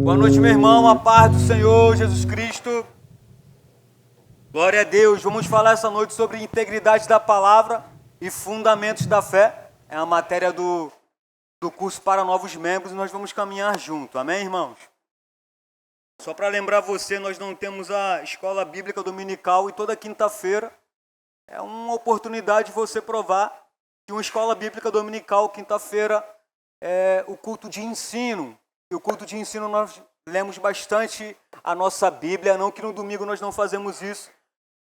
Boa noite, meu irmão, a paz do Senhor Jesus Cristo. Glória a Deus. Vamos falar essa noite sobre integridade da palavra e fundamentos da fé. É a matéria do curso para novos membros e nós vamos caminhar junto. Amém, irmãos? Só para lembrar você, nós não temos a escola bíblica dominical e toda quinta-feira é uma oportunidade de você provar que uma escola bíblica dominical, quinta-feira, é o culto de ensino. E o culto de ensino nós lemos bastante a nossa Bíblia, não que no domingo nós não fazemos isso,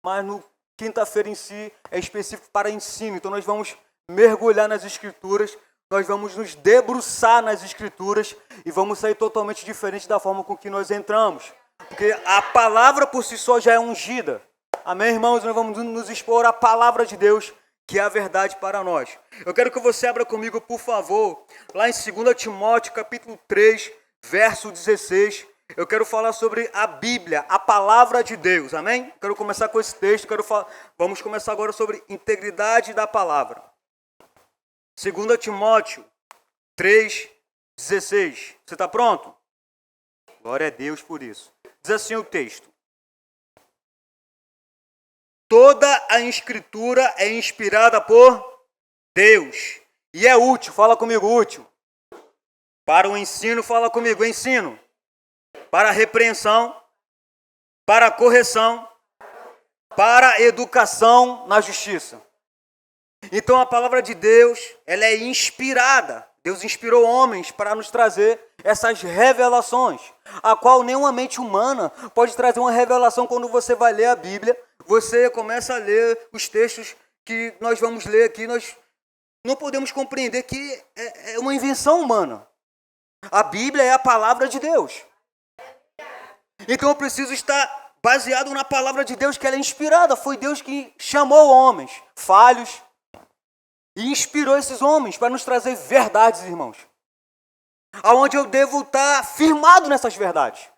mas no quinta-feira em si é específico para ensino. Então nós vamos mergulhar nas Escrituras, nós vamos nos debruçar nas Escrituras e vamos sair totalmente diferente da forma com que nós entramos. Porque a palavra por si só já é ungida. Amém, irmãos? Nós vamos nos expor à palavra de Deus, que é a verdade para nós. Eu quero que você abra comigo, por favor, lá em 2 Timóteo, capítulo 3, verso 16. Eu quero falar sobre a Bíblia, a palavra de Deus, amém? Quero começar com esse texto, vamos começar agora sobre integridade da palavra. 2 Timóteo 3, 16. Você está pronto? Glória a Deus por isso. Diz assim o texto: toda a Escritura é inspirada por Deus e é útil, fala comigo, útil. Para o ensino, fala comigo, ensino. Para a repreensão, para a correção, para a educação na justiça. Então a palavra de Deus, ela é inspirada. Deus inspirou homens para nos trazer essas revelações, a qual nenhuma mente humana pode trazer uma revelação. Quando você vai ler a Bíblia, você começa a ler os textos que nós vamos ler aqui, nós não podemos compreender que é uma invenção humana. A Bíblia é a palavra de Deus. Então eu preciso estar baseado na palavra de Deus, que ela é inspirada. Foi Deus que chamou homens falhos e inspirou esses homens para nos trazer verdades, irmãos. Aonde eu devo estar firmado nessas verdades.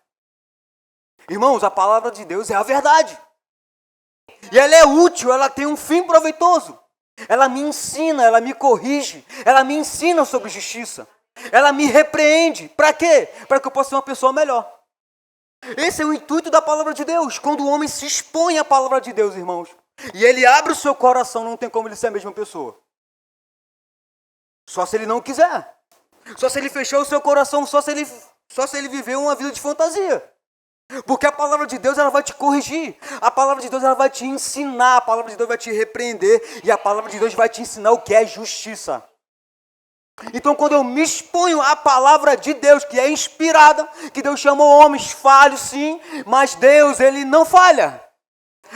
Irmãos, a palavra de Deus é a verdade. E ela é útil, ela tem um fim proveitoso. Ela me ensina, ela me corrige, ela me ensina sobre justiça. Ela me repreende. Para quê? Para que eu possa ser uma pessoa melhor. Esse é o intuito da palavra de Deus. Quando o homem se expõe à palavra de Deus, irmãos, e ele abre o seu coração, não tem como ele ser a mesma pessoa. Só se ele não quiser. Só se ele fechou o seu coração, só se ele viver uma vida de fantasia. Porque a palavra de Deus, ela vai te corrigir. A palavra de Deus, ela vai te ensinar. A palavra de Deus vai te repreender. E a palavra de Deus vai te ensinar o que é justiça. Então, quando eu me exponho à palavra de Deus, que é inspirada, que Deus chamou homens falhos, sim, mas Deus, ele não falha.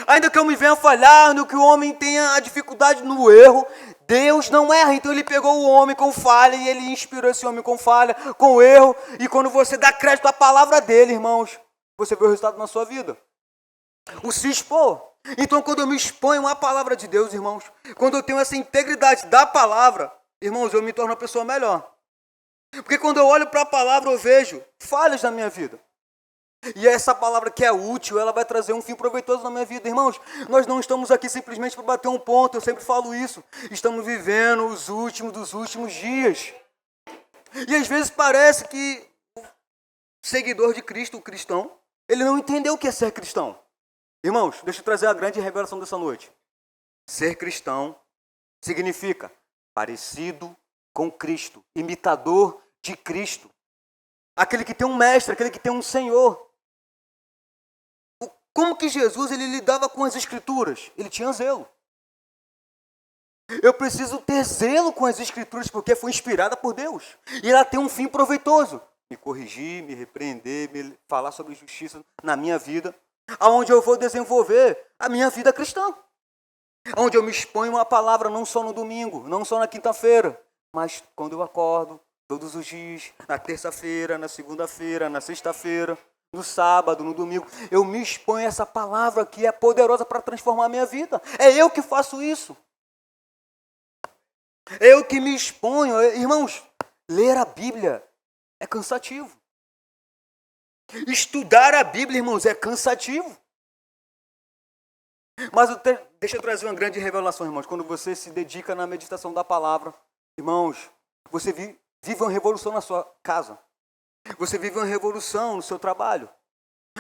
Ainda que eu me venha falhar, ainda que o homem tenha a dificuldade no erro, Deus não erra. Então ele pegou o homem com falha e ele inspirou esse homem com falha, com erro. E quando você dá crédito à palavra dele, irmãos, você vê o resultado na sua vida. O se expor. Então, quando eu me exponho à palavra de Deus, irmãos, quando eu tenho essa integridade da palavra, irmãos, eu me torno uma pessoa melhor. Porque quando eu olho para a palavra, eu vejo falhas na minha vida. E essa palavra que é útil, ela vai trazer um fim proveitoso na minha vida. Irmãos, nós não estamos aqui simplesmente para bater um ponto, eu sempre falo isso. Estamos vivendo os últimos dos últimos dias. E às vezes parece que o seguidor de Cristo, o cristão, ele não entendeu o que é ser cristão. Irmãos, deixa eu trazer a grande revelação dessa noite. Ser cristão significa parecido com Cristo, imitador de Cristo. Aquele que tem um mestre, aquele que tem um Senhor. Como que Jesus ele lidava com as Escrituras? Ele tinha zelo. Eu preciso ter zelo com as Escrituras porque foi inspirada por Deus. E ela tem um fim proveitoso. me corrigir, me repreender, me falar sobre justiça na minha vida, aonde eu vou desenvolver a minha vida cristã. Onde eu me exponho a palavra não só no domingo, não só na quinta-feira, mas quando eu acordo, todos os dias, na terça-feira, na segunda-feira, na sexta-feira, no sábado, no domingo. Eu me exponho a essa palavra que é poderosa para transformar a minha vida. É eu que faço isso. É eu que me exponho. Irmãos, ler a Bíblia é cansativo. Estudar a Bíblia, irmãos, é cansativo. Mas deixa eu trazer uma grande revelação, irmãos. Quando você se dedica na meditação da palavra, irmãos, você vive uma revolução na sua casa. Você vive uma revolução no seu trabalho.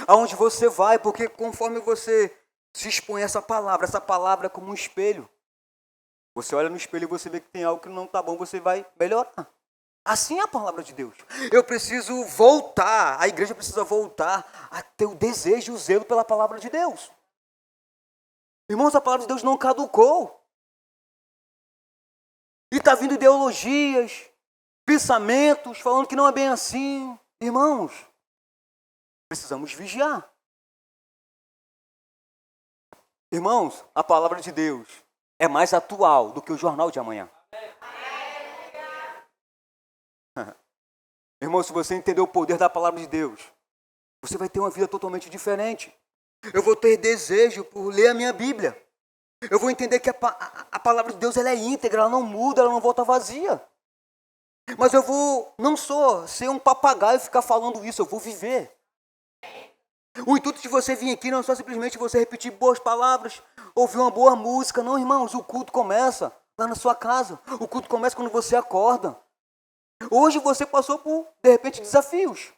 Aonde você vai, porque conforme você se expõe a essa palavra é como um espelho. Você olha no espelho e você vê que tem algo que não está bom, você vai melhorar. Assim é a palavra de Deus. Eu preciso voltar, a igreja precisa voltar a ter o desejo e o zelo pela palavra de Deus. Irmãos, a palavra de Deus não caducou. E está vindo ideologias, pensamentos, falando que não é bem assim. Irmãos, precisamos vigiar. Irmãos, a palavra de Deus é mais atual do que o jornal de amanhã. Irmãos, se você entender o poder da palavra de Deus, você vai ter uma vida totalmente diferente. Eu vou ter desejo por ler a minha Bíblia. Eu vou entender que a palavra de Deus ela é íntegra, ela não muda, ela não volta vazia. Mas eu vou não só ser um papagaio e ficar falando isso, eu vou viver. O intuito de você vir aqui não é só simplesmente você repetir boas palavras, ouvir uma boa música. Não, irmãos, o culto começa lá na sua casa. O culto começa quando você acorda. Hoje você passou por, de repente, desafios.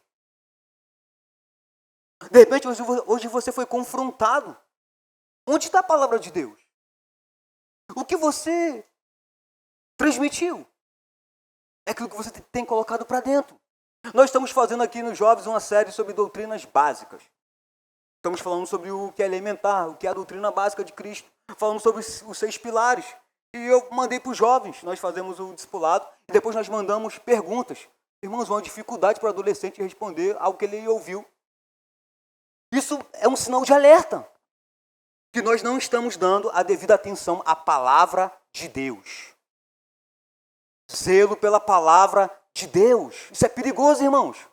De repente, hoje você foi confrontado. Onde está a palavra de Deus? O que você transmitiu? É aquilo que você tem colocado para dentro. Nós estamos fazendo aqui nos Jovens uma série sobre doutrinas básicas. Estamos falando sobre o que é elementar, o que é a doutrina básica de Cristo. Falando sobre os 6 pilares. E eu mandei para os jovens, nós fazemos o discipulado, e depois nós mandamos perguntas. Irmãos, uma dificuldade para o adolescente responder algo que ele ouviu. Isso é um sinal de alerta. Que nós não estamos dando a devida atenção à palavra de Deus. Zelo pela palavra de Deus. Isso é perigoso, irmãos.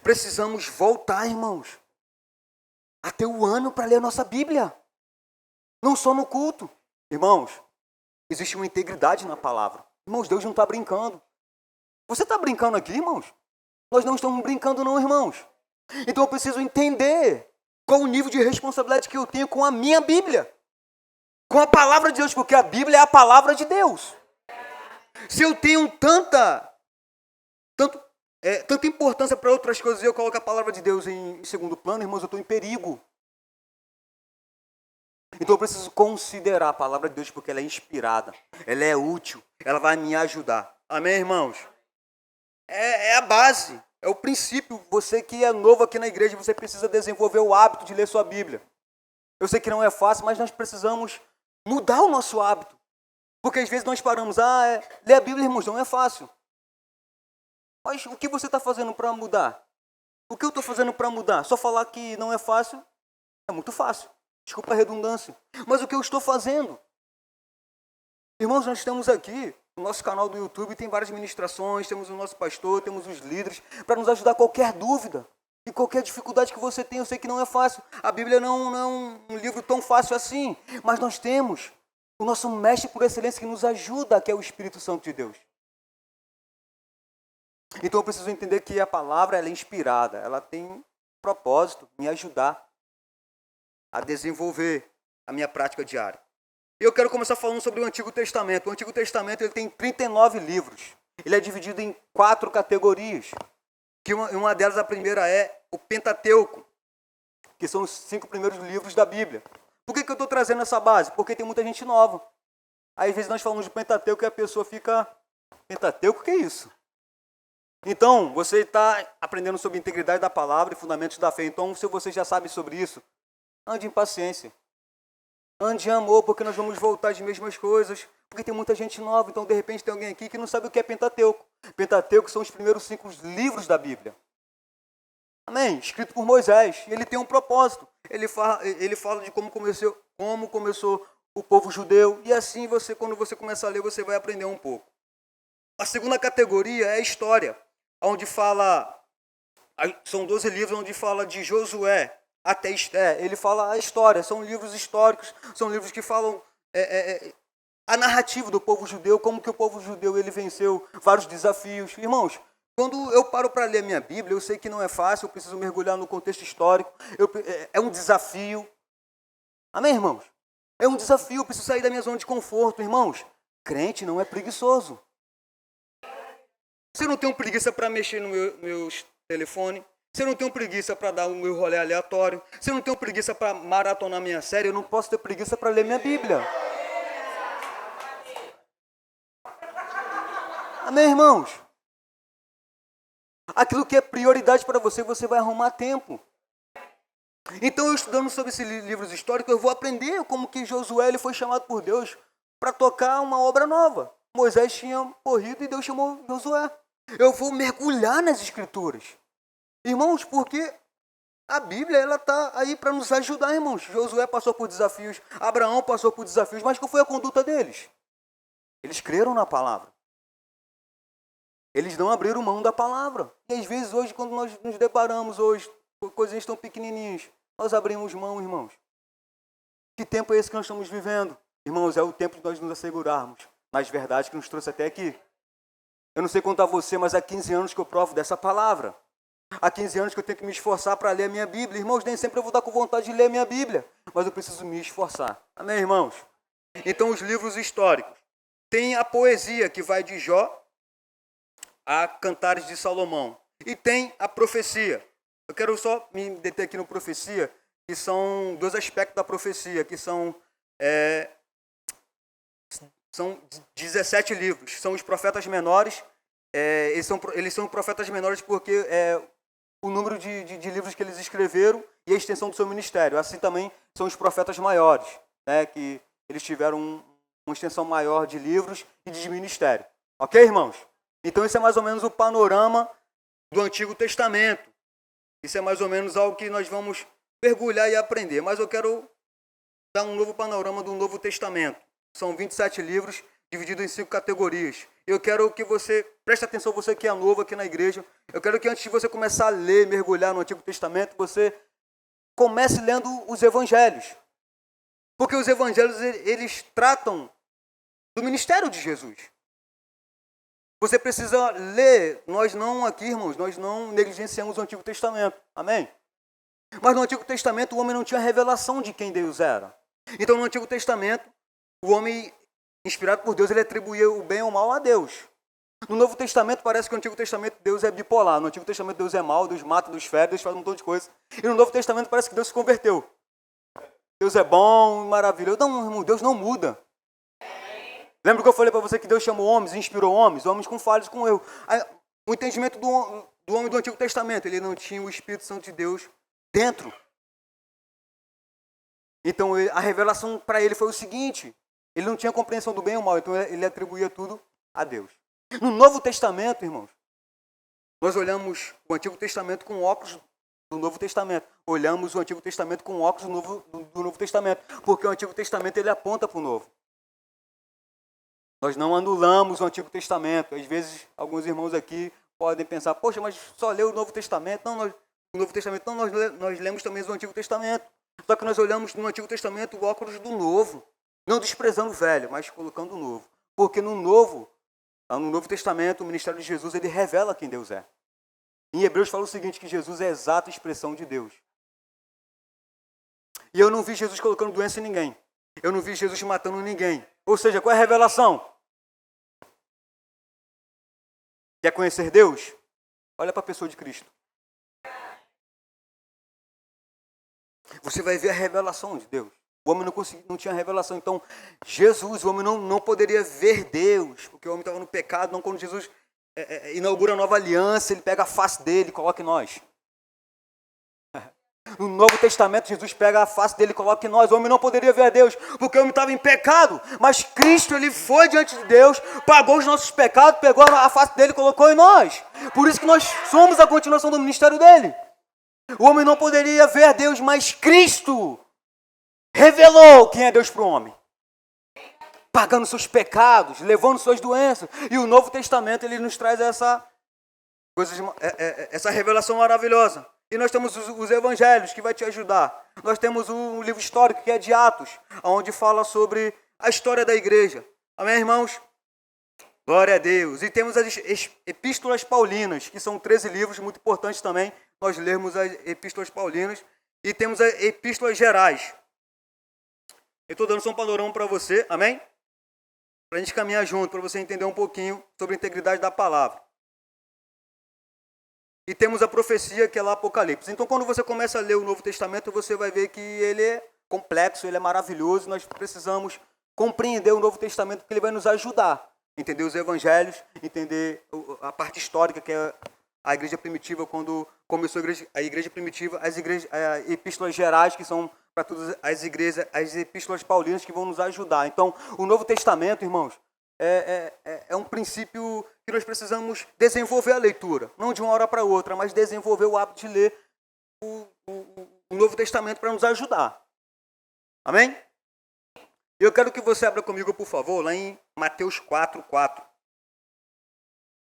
Precisamos voltar, irmãos, a ter o ano para ler a nossa Bíblia. Não só no culto. Irmãos, existe uma integridade na palavra. Irmãos, Deus não está brincando. Você está brincando aqui, irmãos? Nós não estamos brincando não, irmãos. Então eu preciso entender qual o nível de responsabilidade que eu tenho com a minha Bíblia. Com a palavra de Deus, porque a Bíblia é a palavra de Deus. Se eu tenho tanta importância para outras coisas e eu coloco a palavra de Deus em segundo plano, irmãos, eu estou em perigo. Então eu preciso considerar a palavra de Deus porque ela é inspirada, ela é útil, ela vai me ajudar. Amém, irmãos? É a base, é o princípio. Você que é novo aqui na igreja, você precisa desenvolver o hábito de ler sua Bíblia. Eu sei que não é fácil, mas nós precisamos mudar o nosso hábito. Porque às vezes nós paramos, ler a Bíblia, irmãos, não é fácil. Mas o que você está fazendo para mudar? O que eu estou fazendo para mudar? Só falar que não é fácil é muito fácil. Desculpa a redundância. Mas o que eu estou fazendo? Irmãos, nós estamos aqui, no nosso canal do YouTube, tem várias ministrações, temos o nosso pastor, temos os líderes, para nos ajudar qualquer dúvida e qualquer dificuldade que você tenha. Eu sei que não é fácil. A Bíblia não é um livro tão fácil assim, mas nós temos o nosso mestre por excelência que nos ajuda, que é o Espírito Santo de Deus. Então eu preciso entender que a palavra ela é inspirada, ela tem propósito, me ajudar a desenvolver a minha prática diária. E eu quero começar falando sobre o Antigo Testamento. O Antigo Testamento ele tem 39 livros. Ele é dividido em 4 categorias. Que uma delas, a primeira é o Pentateuco, que são os 5 primeiros livros da Bíblia. Por que eu estou trazendo essa base? Porque tem muita gente nova. Aí, às vezes nós falamos de Pentateuco e a pessoa fica... Pentateuco, o que é isso? Então, você está aprendendo sobre a integridade da palavra e fundamentos da fé. Então, se você já sabe sobre isso, ande em paciência. Ande em amor, porque nós vamos voltar às mesmas coisas. Porque tem muita gente nova, então de repente tem alguém aqui que não sabe o que é Pentateuco. Pentateuco são os primeiros 5 livros da Bíblia. Amém? Escrito por Moisés. E ele tem um propósito. Ele fala de como começou o povo judeu. E assim, quando você começa a ler, você vai aprender um pouco. A segunda categoria é a história, onde são 12 livros onde fala de Josué até Esté. Ele fala a história, são livros históricos, são livros que falam a narrativa do povo judeu, como que o povo judeu ele venceu vários desafios. Irmãos, quando eu paro para ler a minha Bíblia, eu sei que não é fácil, eu preciso mergulhar no contexto histórico, é um desafio. Amém, irmãos? É um desafio, eu preciso sair da minha zona de conforto, irmãos. Crente não é preguiçoso. Se eu não tenho preguiça para mexer no meu telefone, se eu não tenho preguiça para dar o meu rolê aleatório, se eu não tenho preguiça para maratonar minha série, eu não posso ter preguiça para ler minha Bíblia. Amém, irmãos? Aquilo que é prioridade para você, você vai arrumar tempo. Então, eu estudando sobre esses livros históricos, eu vou aprender como que Josué ele foi chamado por Deus para tocar uma obra nova. Moisés tinha morrido e Deus chamou Josué. Eu vou mergulhar nas Escrituras. Irmãos, porque a Bíblia ela está aí para nos ajudar, irmãos. Josué passou por desafios, Abraão passou por desafios, mas qual foi a conduta deles? Eles creram na palavra. Eles não abriram mão da palavra. E às vezes hoje, quando nós nos deparamos hoje com coisinhas tão pequenininhas, nós abrimos mão, irmãos. Que tempo é esse que nós estamos vivendo? Irmãos, é o tempo de nós nos assegurarmos nas verdades que nos trouxe até aqui. Eu não sei contar você, mas há 15 anos que eu provo dessa palavra. Há 15 anos que eu tenho que me esforçar para ler a minha Bíblia. Irmãos, nem sempre eu vou estar com vontade de ler a minha Bíblia, mas eu preciso me esforçar. Amém, irmãos? Então, os livros históricos. Tem a poesia, que vai de Jó a Cantares de Salomão. E tem a profecia. Eu quero só me deter aqui no profecia, que são 2 aspectos da profecia, que são 17 livros. São os profetas menores. Eles são profetas menores porque o número de livros que eles escreveram e a extensão do seu ministério. Assim também são os profetas maiores, né, que eles tiveram uma extensão maior de livros e de ministério. Ok, irmãos? Então, esse é mais ou menos o panorama do Antigo Testamento. Isso é mais ou menos algo que nós vamos mergulhar e aprender. Mas eu quero dar um novo panorama do Novo Testamento. São 27 livros, divididos em 5 categorias. Eu quero que você, preste atenção, você que é novo aqui na igreja, eu quero que antes de você começar a ler, mergulhar no Antigo Testamento, você comece lendo os evangelhos. Porque os evangelhos, eles tratam do ministério de Jesus. Você precisa ler. Nós não aqui, irmãos, nós não negligenciamos o Antigo Testamento. Amém? Mas no Antigo Testamento o homem não tinha revelação de quem Deus era. Então no Antigo Testamento, o homem, inspirado por Deus, ele atribuía o bem ou o mal a Deus. No Novo Testamento parece que no Antigo Testamento Deus é bipolar. No Antigo Testamento Deus é mau, Deus mata, Deus fere, Deus faz um montão de coisa. E no Novo Testamento parece que Deus se converteu. Deus é bom, maravilhoso. Não, irmão, Deus não muda. Lembra que eu falei para você que Deus chamou homens, inspirou homens com falhas, com erro. O entendimento do homem do Antigo Testamento, ele não tinha o Espírito Santo de Deus dentro. Então a revelação para ele foi o seguinte, ele não tinha compreensão do bem e do mal, então ele atribuía tudo a Deus. No Novo Testamento, irmãos, nós olhamos o Antigo Testamento com óculos do Novo Testamento. Olhamos o Antigo Testamento com óculos do Novo Testamento, porque o Antigo Testamento ele aponta para o Novo. Nós não anulamos o Antigo Testamento. Às vezes, alguns irmãos aqui podem pensar, poxa, mas só leu o Novo Testamento. Não, o Novo Testamento, não, nós lemos também o Antigo Testamento. Só que nós olhamos no Antigo Testamento o óculos do Novo. Não desprezando o velho, mas colocando o Novo. Porque no Novo Testamento, o ministério de Jesus, ele revela quem Deus é. Em Hebreus fala o seguinte, que Jesus é a exata expressão de Deus. E eu não vi Jesus colocando doença em ninguém. Eu não vi Jesus matando ninguém. Ou seja, qual é a revelação? Quer conhecer Deus? Olha para a pessoa de Cristo. Você vai ver a revelação de Deus. O homem não tinha revelação. Então, Jesus, o homem não poderia ver Deus, porque o homem estava no pecado. Não, quando Jesus inaugura a nova aliança, ele pega a face dele e coloca em nós. No Novo Testamento, Jesus pega a face dele e coloca em nós. O homem não poderia ver a Deus, porque o homem estava em pecado. Mas Cristo, ele foi diante de Deus, pagou os nossos pecados, pegou a face dele e colocou em nós. Por isso que nós somos a continuação do ministério dele. O homem não poderia ver Deus, mas Cristo revelou quem é Deus para o homem. Pagando seus pecados, levando suas doenças. E o Novo Testamento, ele nos traz essa revelação maravilhosa. E nós temos os evangelhos, que vai te ajudar. Nós temos um livro histórico, que é de Atos, onde fala sobre a história da igreja. Amém, irmãos? Glória a Deus. E temos as epístolas paulinas, que são 13 livros, muito importantes também, nós lermos as epístolas paulinas. E temos as epístolas gerais. Eu estou dando só um panorama para você, amém? Para a gente caminhar junto, para você entender um pouquinho sobre a integridade da palavra. E temos a profecia, que é lá Apocalipse. Então, quando você começa a ler o Novo Testamento, você vai ver que ele é complexo, ele é maravilhoso. Nós precisamos compreender o Novo Testamento, porque ele vai nos ajudar a entender os evangelhos, entender a parte histórica, que é a igreja primitiva, quando começou a igreja primitiva, as epístolas gerais, que são para todas as igrejas, as epístolas paulinas, que vão nos ajudar. Então, o Novo Testamento, irmãos, é um princípio que nós precisamos desenvolver a leitura. Não de uma hora para outra, mas desenvolver o hábito de ler o Novo Testamento para nos ajudar. Amém? Eu quero que você abra comigo, por favor, lá em Mateus 4:4.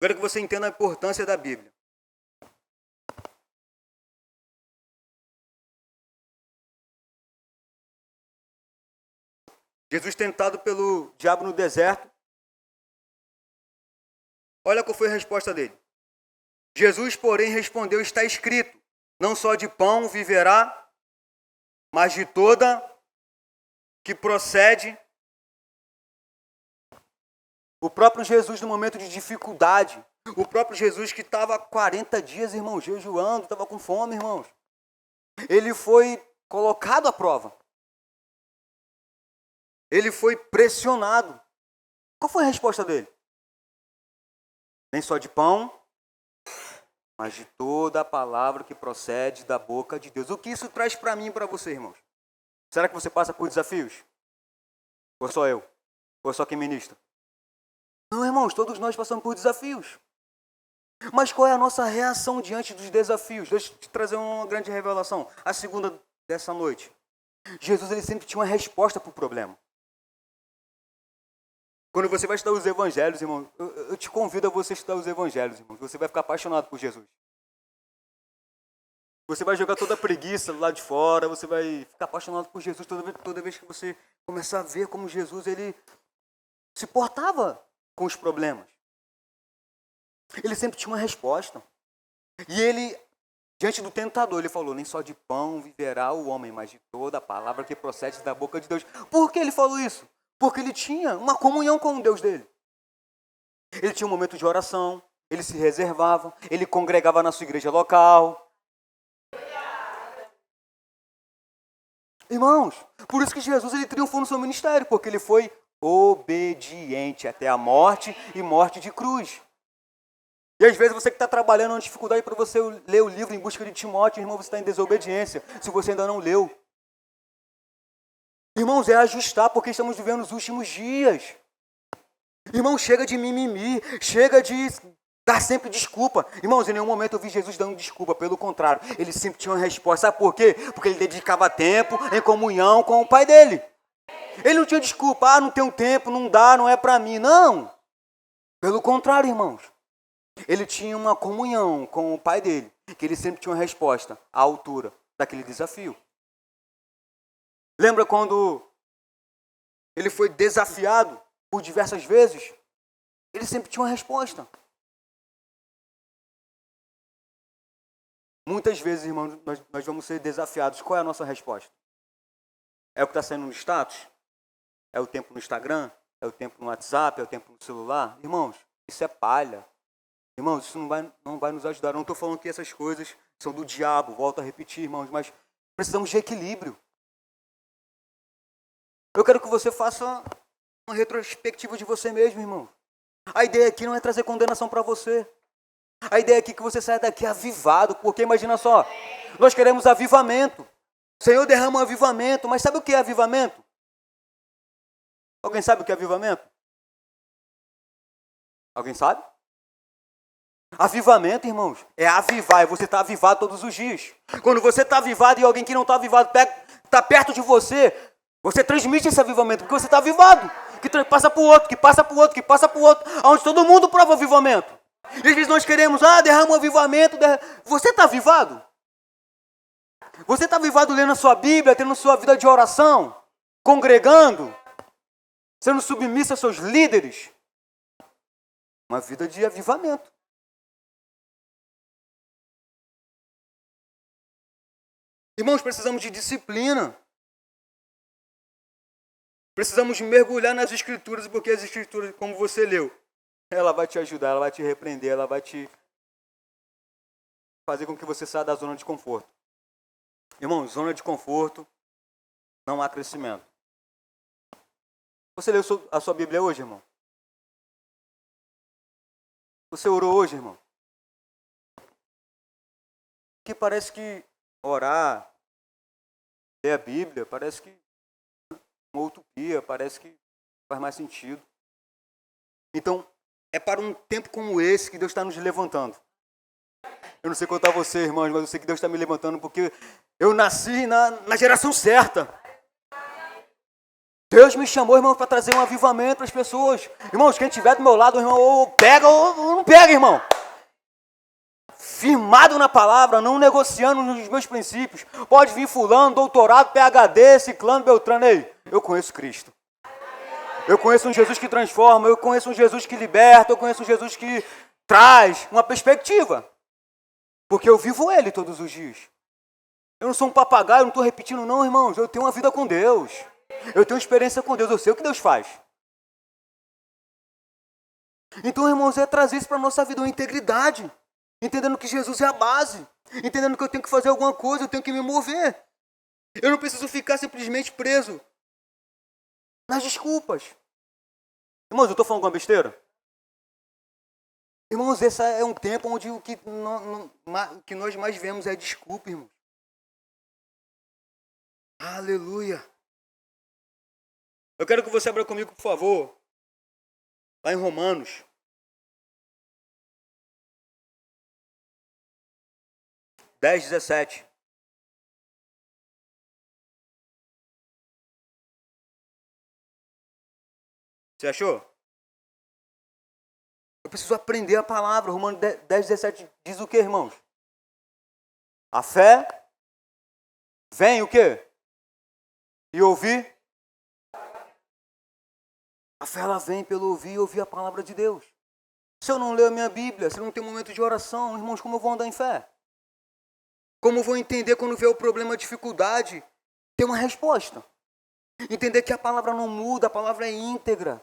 Quero que você entenda a importância da Bíblia. Jesus tentado pelo diabo no deserto. Olha qual foi a resposta dele. Jesus, porém, respondeu, está escrito, não só de pão viverá, mas de toda que procede. O próprio Jesus, no momento de dificuldade, o próprio Jesus que estava 40 dias, irmãos, jejuando, estava com fome, irmãos. Ele foi colocado à prova. Ele foi pressionado. Qual foi a resposta dele? Nem só de pão, mas de toda a palavra que procede da boca de Deus. O que isso traz para mim e para você, irmãos? Será que você passa por desafios? Ou só eu? Ou só quem ministra? Não, irmãos, todos nós passamos por desafios. Mas qual é a nossa reação diante dos desafios? Deixa eu te trazer uma grande revelação. A segunda dessa noite. Jesus, ele sempre tinha uma resposta para o problema. Quando você vai estudar os evangelhos, irmão, eu te convido a você estudar os evangelhos, irmão. Você vai ficar apaixonado por Jesus. Você vai jogar toda a preguiça lá de fora, você vai ficar apaixonado por Jesus toda vez que você começar a ver como Jesus, ele se portava com os problemas. Ele sempre tinha uma resposta. E ele, diante do tentador, ele falou, nem só de pão viverá o homem, mas de toda a palavra que procede da boca de Deus. Por que ele falou isso? Porque ele tinha uma comunhão com o Deus dele. Ele tinha um momento de oração, ele se reservava, ele congregava na sua igreja local. Irmãos, por isso que Jesus, ele triunfou no seu ministério, porque ele foi obediente até a morte e morte de cruz. E às vezes você que está trabalhando uma dificuldade para você ler o livro Em Busca de Timóteo, irmão, você está em desobediência, se você ainda não leu. Irmãos, é ajustar, porque estamos vivendo os últimos dias. Irmão, chega de mimimi, chega de dar sempre desculpa. Irmãos, em nenhum momento eu vi Jesus dando desculpa, pelo contrário, ele sempre tinha uma resposta. Sabe por quê? Porque ele dedicava tempo em comunhão com o Pai dele. Ele não tinha desculpa, não tenho tempo, não dá, não é para mim. Não. Pelo contrário, irmãos. Ele tinha uma comunhão com o Pai dele, que ele sempre tinha uma resposta à altura daquele desafio. Lembra quando ele foi desafiado por diversas vezes? Ele sempre tinha uma resposta. Muitas vezes, irmãos, nós vamos ser desafiados. Qual é a nossa resposta? É o que está saindo no status? É o tempo no Instagram? É o tempo no WhatsApp? É o tempo no celular? Irmãos, isso é palha. Irmãos, isso não vai nos ajudar. Eu não estou falando que essas coisas são do diabo, volto a repetir, irmãos, mas precisamos de equilíbrio. Eu quero que você faça uma retrospectiva de você mesmo, irmão. A ideia aqui não é trazer condenação para você. A ideia aqui é que você saia daqui avivado, porque imagina só, Nós queremos avivamento. Senhor, derrama um avivamento. Mas sabe o que é avivamento? Alguém sabe o que é avivamento? Alguém sabe? Avivamento, irmãos, é avivar, é você estar avivado todos os dias. Quando você está avivado e alguém que não está avivado está perto de você, você transmite esse avivamento, porque você está avivado. Que passa para o outro, que passa para o outro, que passa para o outro, onde todo mundo prova avivamento. E às vezes nós queremos, derrama um avivamento. Você está avivado? Você está avivado lendo a sua Bíblia, tendo sua vida de oração, congregando, sendo submisso aos seus líderes? Uma vida de avivamento. Irmãos, precisamos de disciplina. Precisamos mergulhar nas Escrituras, porque as Escrituras, como você leu, ela vai te ajudar, ela vai te repreender, ela vai te fazer com que você saia da zona de conforto. Irmãos, zona de conforto, não há crescimento. Você leu a sua Bíblia hoje, irmão? Você orou hoje, irmão? Que parece que orar, ler a Bíblia, parece que uma utopia, parece que faz mais sentido. Então, é para um tempo como esse que Deus está nos levantando. Eu não sei contar você, irmãos, mas eu sei que Deus está me levantando porque eu nasci na geração certa. Deus me chamou, irmão, para trazer um avivamento para as pessoas. Irmãos, quem estiver do meu lado, irmão, ou pega ou não pega, irmão. Firmado na palavra, não negociando nos meus princípios. Pode vir fulano, doutorado, PhD, ciclano, beltrano. Ei, eu conheço Cristo. Eu conheço um Jesus que transforma, eu conheço um Jesus que liberta, eu conheço um Jesus que traz uma perspectiva. Porque eu vivo Ele todos os dias. Eu não sou um papagaio, eu não estou repetindo não, irmãos. Eu tenho uma vida com Deus. Eu tenho experiência com Deus, eu sei o que Deus faz. Então, irmãos, é trazer isso para a nossa vida, uma integridade. Entendendo que Jesus é a base. Entendendo que eu tenho que fazer alguma coisa, eu tenho que me mover. Eu não preciso ficar simplesmente preso nas desculpas. Irmãos, eu estou falando alguma besteira? Irmãos, esse é um tempo onde o que nós mais vemos é desculpa, irmãos. Aleluia. Eu quero que você abra comigo, por favor, lá em Romanos. Dez, 17. Você achou? Eu preciso aprender a palavra. Romanos 10, 17 diz o que, irmãos? A fé vem o quê? E ouvir? A fé ela vem pelo ouvir e ouvir a palavra de Deus. Se eu não ler a minha Bíblia, se eu não tenho um momento de oração, irmãos, como eu vou andar em fé? Como eu vou entender quando vier o problema, a dificuldade? Ter uma resposta. Entender que a palavra não muda, a palavra é íntegra.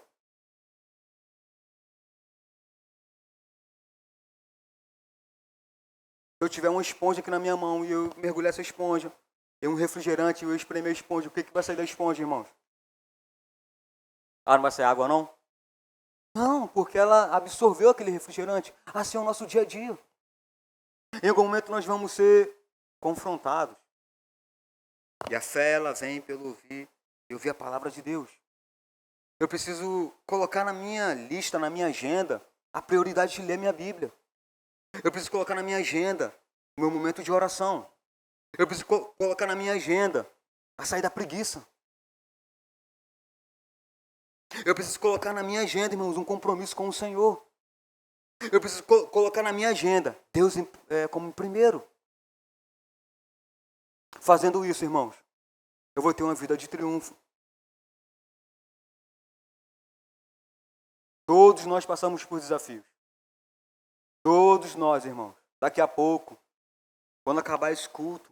Se eu tiver uma esponja aqui na minha mão e eu mergulhar essa esponja, tem um refrigerante e eu espremer a esponja, o que vai sair da esponja, irmãos? Não vai sair água, não? Não, porque ela absorveu aquele refrigerante. Assim é o nosso dia a dia. Em algum momento nós vamos ser confrontados. E a fé, ela vem pelo ouvir e ouvir a palavra de Deus. Eu preciso colocar na minha lista, na minha agenda, a prioridade de ler minha Bíblia. Eu preciso colocar na minha agenda o meu momento de oração. Eu preciso colocar na minha agenda a sair da preguiça. Eu preciso colocar na minha agenda, irmãos, um compromisso com o Senhor. Eu preciso colocar na minha agenda Deus como primeiro. Fazendo isso, irmãos, eu vou ter uma vida de triunfo. Todos nós passamos por desafios. Todos nós, irmãos. Daqui a pouco, quando acabar esse culto,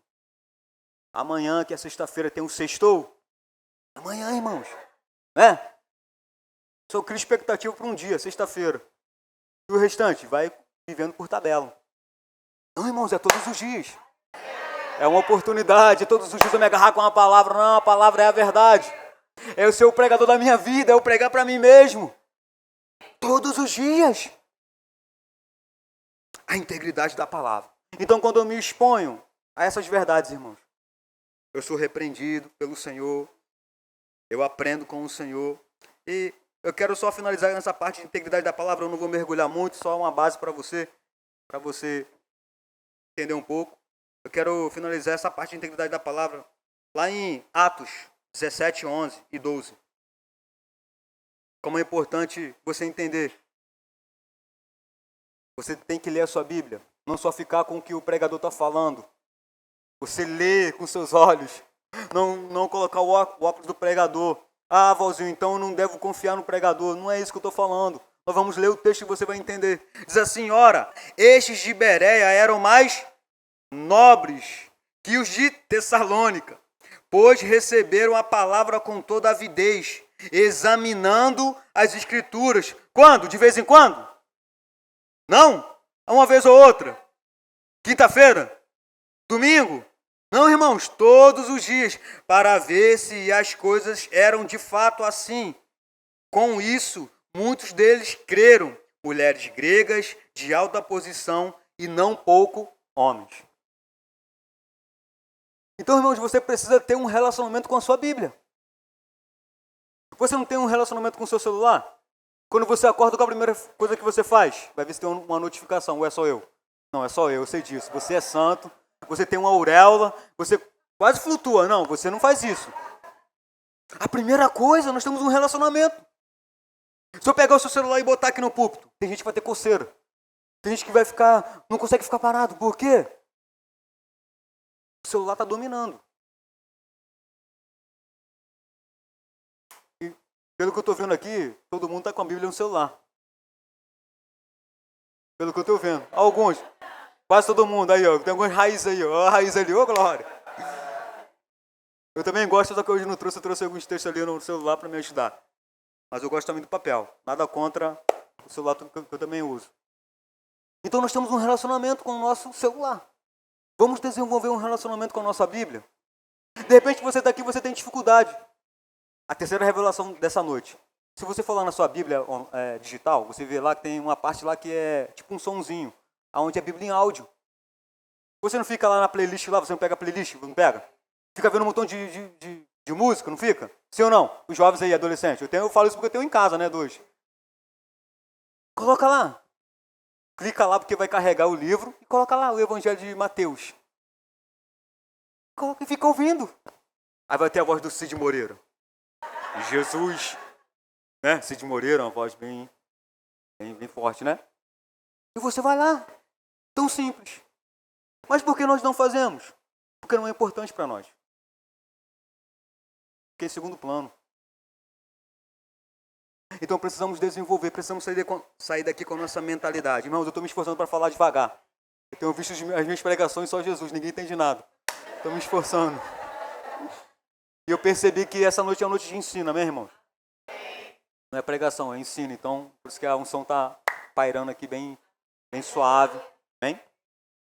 amanhã, que é sexta-feira, tem um sextou. Amanhã, irmãos. Né? Só crio expectativa para um dia, sexta-feira. E o restante vai vivendo por tabela. Não, irmãos, é todos os dias. É uma oportunidade, todos os dias eu me agarrar com uma palavra. Não, a palavra é a verdade. É eu ser o pregador da minha vida, é eu pregar para mim mesmo. Todos os dias. A integridade da palavra. Então, quando eu me exponho a essas verdades, irmãos. Eu sou repreendido pelo Senhor, eu aprendo com o Senhor. E eu quero só finalizar nessa parte de integridade da palavra, eu não vou mergulhar muito, só uma base para você entender um pouco. Eu quero finalizar essa parte de integridade da palavra lá em Atos 17, 11 e 12. Como é importante você entender. Você tem que ler a sua Bíblia, não só ficar com o que o pregador está falando. Você lê com seus olhos, não colocar o óculos do pregador. Ah, Valzinho, então eu não devo confiar no pregador. Não é isso que eu estou falando. Nós vamos ler o texto e você vai entender. Diz assim, ora, estes de Bereia eram mais nobres que os de Tessalônica, pois receberam a palavra com toda avidez, examinando as escrituras. Quando? De vez em quando? Não? Uma vez ou outra? Quinta-feira? Domingo? Não, irmãos, todos os dias, para ver se as coisas eram de fato assim. Com isso, muitos deles creram, mulheres gregas de alta posição e não pouco homens. Então, irmãos, você precisa ter um relacionamento com a sua Bíblia. Você não tem um relacionamento com o seu celular? Quando você acorda, qual a primeira coisa que você faz? Vai ver se tem uma notificação, ou é só eu? Não, é só eu sei disso. Você é santo, você tem uma auréola, você quase flutua. Não, você não faz isso. A primeira coisa, nós temos um relacionamento. Se eu pegar o seu celular e botar aqui no púlpito, tem gente que vai ter coceira. Tem gente que vai ficar, não consegue ficar parado. Por quê? O celular está dominando. E, pelo que eu estou vendo aqui, todo mundo está com a Bíblia no celular. Pelo que eu estou vendo. Alguns. Quase todo mundo aí, ó. Tem algumas raízes aí, ó. A raiz ali, ô glória. Eu também gosto, só que hoje não trouxe, eu trouxe alguns textos ali no celular para me ajudar. Mas eu gosto também do papel. Nada contra o celular que eu também uso. Então nós temos um relacionamento com o nosso celular. Vamos desenvolver um relacionamento com a nossa Bíblia? De repente você está aqui e você tem dificuldade. A terceira revelação dessa noite. Se você for lá na sua Bíblia digital, você vê lá que tem uma parte lá que é tipo um sonzinho, onde é a Bíblia em áudio. Você não fica lá na playlist lá, você não pega a playlist, não pega? Fica vendo um montão de música, não fica? Sim ou não? Os jovens aí, adolescentes. Eu falo isso porque eu tenho em casa, né, dois. Coloca lá. Clica lá porque vai carregar o livro e coloca lá o Evangelho de Mateus. Coloca e fica ouvindo. Aí vai ter a voz do Cid Moreira. Jesus, né? Cid Moreira, uma voz bem forte, né? E você vai lá. Tão simples. Mas por que nós não fazemos? Porque não é importante para nós. Porque é segundo plano. Então precisamos desenvolver, precisamos sair daqui com a nossa mentalidade. Irmãos, eu estou me esforçando para falar devagar. Eu tenho visto as minhas pregações só Jesus, ninguém entende nada. Estou me esforçando. E eu percebi que essa noite é uma noite de ensino, amém, irmãos? Não é pregação, é ensino. Então, por isso que a unção está pairando aqui bem suave, bem?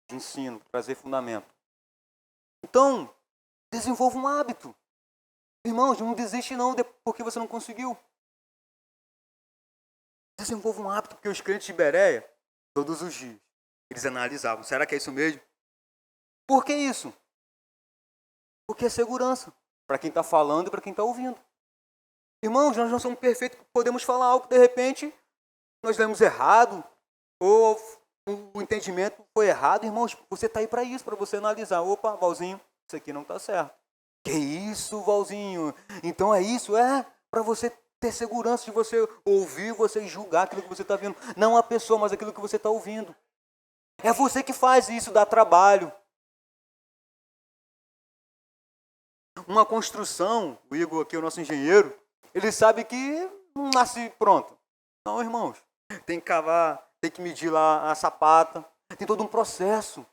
De ensino, trazer fundamento. Então, desenvolva um hábito. Irmãos, não desiste não porque você não conseguiu. Desenvolva um hábito, porque os crentes de Bereia, todos os dias, eles analisavam. Será que é isso mesmo? Por que isso? Porque é segurança. Para quem está falando e para quem está ouvindo. Irmãos, nós não somos perfeitos, podemos falar algo que de repente nós lemos errado, ou o entendimento foi errado. Irmãos, você está aí para isso, para você analisar. Opa, Valzinho, isso aqui não está certo. Que isso, Valzinho? Então é isso? É para você ter segurança de você ouvir, você julgar aquilo que você está vendo. Não a pessoa, mas aquilo que você está ouvindo. É você que faz isso, dá trabalho. Uma construção, o Igor aqui, o nosso engenheiro, ele sabe que não nasce pronto. Não, irmãos. Tem que cavar, tem que medir lá a sapata. Tem todo um processo.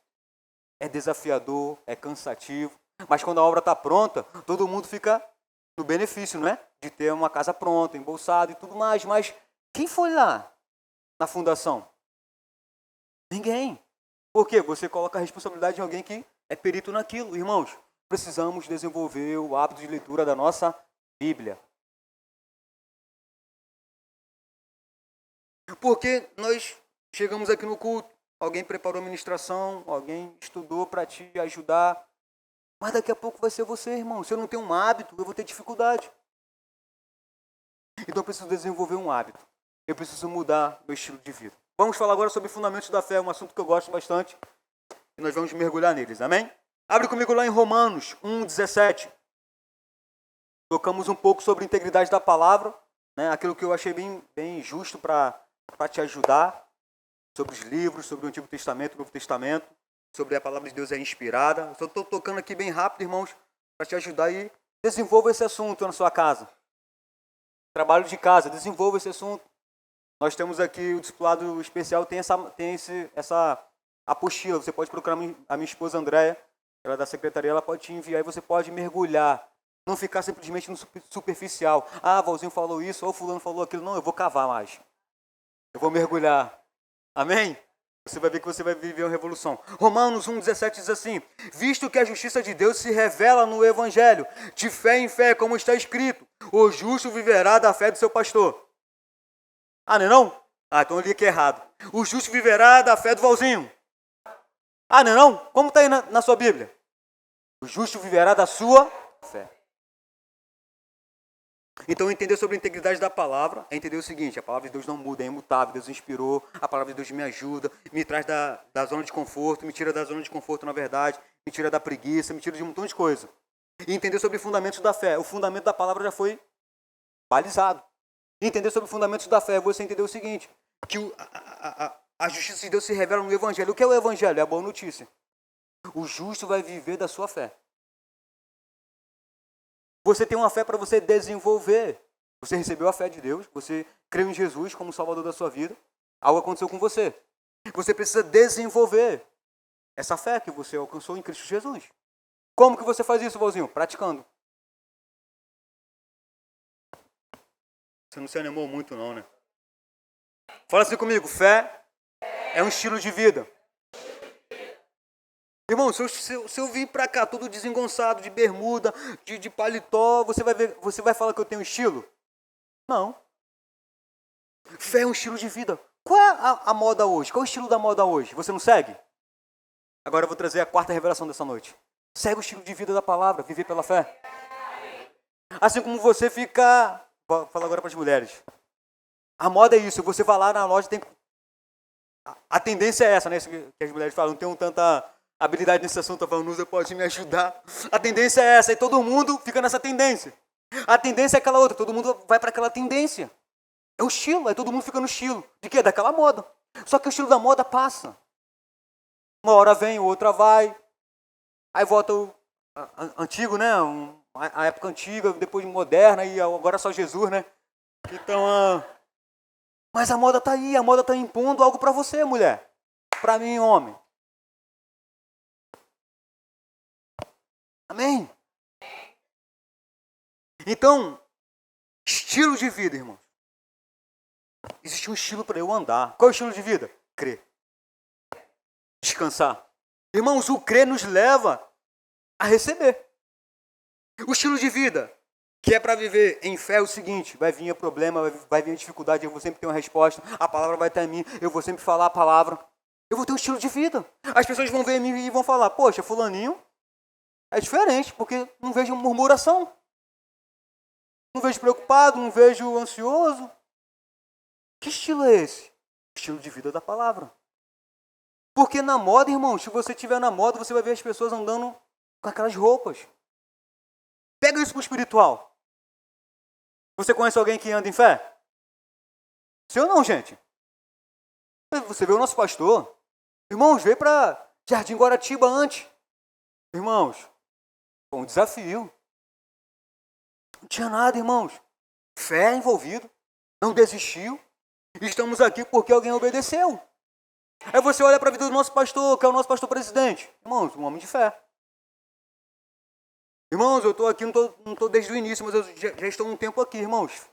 É desafiador, é cansativo. Mas quando a obra está pronta, todo mundo fica no benefício, não é? De ter uma casa pronta, embolsada e tudo mais. Mas quem foi lá na fundação? Ninguém. Por quê? Você coloca a responsabilidade em alguém que é perito naquilo. Irmãos, precisamos desenvolver o hábito de leitura da nossa Bíblia. Porque nós chegamos aqui no culto, alguém preparou a ministração, alguém estudou para te ajudar. Mas daqui a pouco vai ser você, irmão. Se eu não tenho um hábito, eu vou ter dificuldade. Então eu preciso desenvolver um hábito. Eu preciso mudar meu estilo de vida. Vamos falar agora sobre fundamentos da fé, um assunto que eu gosto bastante. E nós vamos mergulhar neles, amém? Abre comigo lá em Romanos 1,17. Tocamos um pouco sobre a integridade da palavra, né? Aquilo que eu achei bem justo para te ajudar. Sobre os livros, sobre o Antigo Testamento, o Novo Testamento. Sobre a palavra de Deus é inspirada. Só estou tocando aqui bem rápido, irmãos, para te ajudar e desenvolva esse assunto na sua casa. Trabalho de casa, desenvolva esse assunto. Nós temos aqui o discipulado especial, tem essa apostila. Você pode procurar a minha esposa Andréia, ela é da secretaria, ela pode te enviar e você pode mergulhar. Não ficar simplesmente no superficial. Ah, Valzinho falou isso, ou fulano falou aquilo. Não, eu vou cavar mais. Eu vou mergulhar. Amém? Você vai ver que você vai viver uma revolução. Romanos 1,17 diz assim: visto que a justiça de Deus se revela no Evangelho, de fé em fé, como está escrito, o justo viverá da fé do seu pastor. Ah, não é não? Ah, então eu li aqui errado. O justo viverá da fé do Valzinho. Ah, não é não? Como está aí na sua Bíblia? O justo viverá da sua fé. Então, entender sobre a integridade da palavra é entender o seguinte: a palavra de Deus não muda, é imutável. Deus inspirou, a palavra de Deus me ajuda, me traz da zona de conforto, me tira da zona de conforto, na verdade, me tira da preguiça, me tira de um montão de coisa. E entender sobre fundamentos da fé. O fundamento da palavra já foi balizado. E entender sobre fundamentos da fé é você entender o seguinte: que a justiça de Deus se revela no Evangelho. O que é o Evangelho? É a boa notícia. O justo vai viver da sua fé. Você tem uma fé para você desenvolver. Você recebeu a fé de Deus, você creu em Jesus como Salvador da sua vida. Algo aconteceu com você. Você precisa desenvolver essa fé que você alcançou em Cristo Jesus. Como que você faz isso, Valzinho? Praticando. Você não se animou muito não, né? Fala assim comigo: fé é um estilo de vida. Irmão, se eu vir pra cá todo desengonçado, de bermuda, de paletó, você vai falar que eu tenho estilo? Não. Fé é um estilo de vida. Qual é a moda hoje? Qual é o estilo da moda hoje? Você não segue? Agora eu vou trazer a quarta revelação dessa noite. Segue o estilo de vida da palavra, viver pela fé. Assim como você fica... Vou falar agora para as mulheres. A moda é isso, você vai lá na loja, tem... A tendência é essa, né? Isso que as mulheres falam, não tenho tanta habilidade nesse assunto, a Vanusa pode me ajudar. A tendência é essa, e todo mundo fica nessa tendência. A tendência é aquela outra, todo mundo vai para aquela tendência. É o estilo, aí todo mundo fica no estilo. De quê? Daquela moda. Só que o estilo da moda passa. Uma hora vem, outra vai. Aí volta o antigo, né? A época antiga, depois moderna, e agora só Jesus, né? Então, mas a moda tá aí, a moda tá impondo algo para você, mulher. Para mim, homem. Amém? Então, estilo de vida, irmão. Existe um estilo para eu andar. Qual é o estilo de vida? Crer. Descansar. Irmãos, o crer nos leva a receber. O estilo de vida, que é para viver em fé, é o seguinte: vai vir problema, vai vir dificuldade, eu vou sempre ter uma resposta, a palavra vai estar em mim, eu vou sempre falar a palavra. Eu vou ter um estilo de vida. As pessoas vão ver em mim e vão falar: poxa, fulaninho é diferente, porque não vejo murmuração. Não vejo preocupado, não vejo ansioso. Que estilo é esse? Estilo de vida da palavra. Porque na moda, irmão, se você estiver na moda, você vai ver as pessoas andando com aquelas roupas. Pega isso para o espiritual. Você conhece alguém que anda em fé? Sim ou não, gente? Você vê o nosso pastor. Irmãos, veio para Jardim Guaratiba antes. Irmãos, foi um desafio. Não tinha nada, irmãos. Fé envolvido. Não desistiu. Estamos aqui porque alguém obedeceu. Aí você olha para a vida do nosso pastor, que é o nosso pastor presidente. Irmãos, um homem de fé. Irmãos, eu estou aqui, não estou desde o início, mas eu já estou um tempo aqui, irmãos.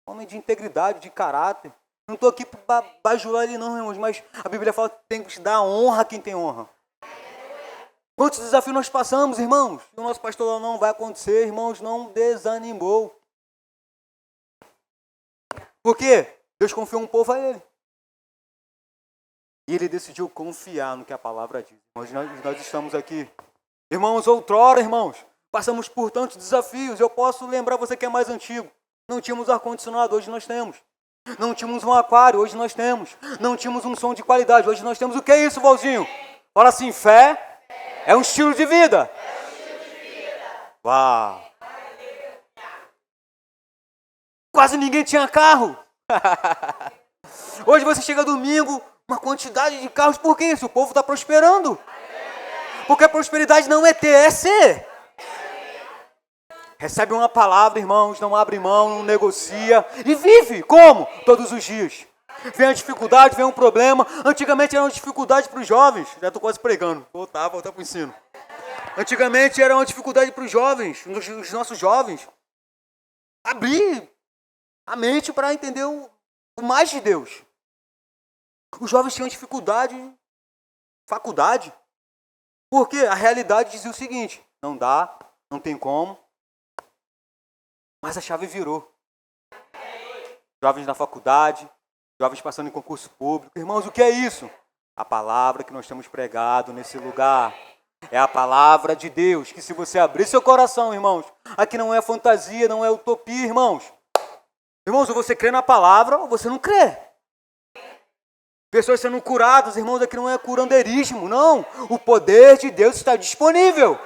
Homem de integridade, de caráter. Não estou aqui para bajular ele não, irmãos, mas a Bíblia fala que tem que dar honra a quem tem honra. Quantos desafios nós passamos, irmãos? E o nosso pastor não vai acontecer, irmãos, não desanimou. Por quê? Deus confiou um povo a ele. E ele decidiu confiar no que a palavra diz. Nós estamos aqui. Irmãos, outrora, irmãos, passamos por tantos desafios. Eu posso lembrar você que é mais antigo. Não tínhamos ar-condicionado, hoje nós temos. Não tínhamos um aquário, hoje nós temos. Não tínhamos um som de qualidade, hoje nós temos. O que é isso, Valzinho? Fala assim, fé é um estilo de vida. Uau! Quase ninguém tinha carro. Hoje você chega domingo, uma quantidade de carros. Por que isso? O povo está prosperando. Porque a prosperidade não é ter, é ser. Recebe uma palavra, irmãos, não abre mão, não negocia e vive. Como? Todos os dias. Vem a dificuldade, vem um problema. Antigamente era uma dificuldade para os jovens. Já estou quase pregando. Voltar para o ensino. Antigamente era uma dificuldade para os jovens, os nossos jovens. Abrir a mente para entender o mais de Deus. Os jovens tinham dificuldade em faculdade. Porque a realidade dizia o seguinte: não dá, não tem como. Mas a chave virou. Jovens na faculdade, jovens passando em concurso público. Irmãos, o que é isso? A palavra que nós temos pregado nesse lugar. É a palavra de Deus, que se você abrir seu coração, irmãos, aqui não é fantasia, não é utopia, irmãos. Irmãos, ou você crê na palavra, ou você não crê. Pessoas sendo curadas, irmãos, aqui não é curandeirismo, não. O poder de Deus está disponível.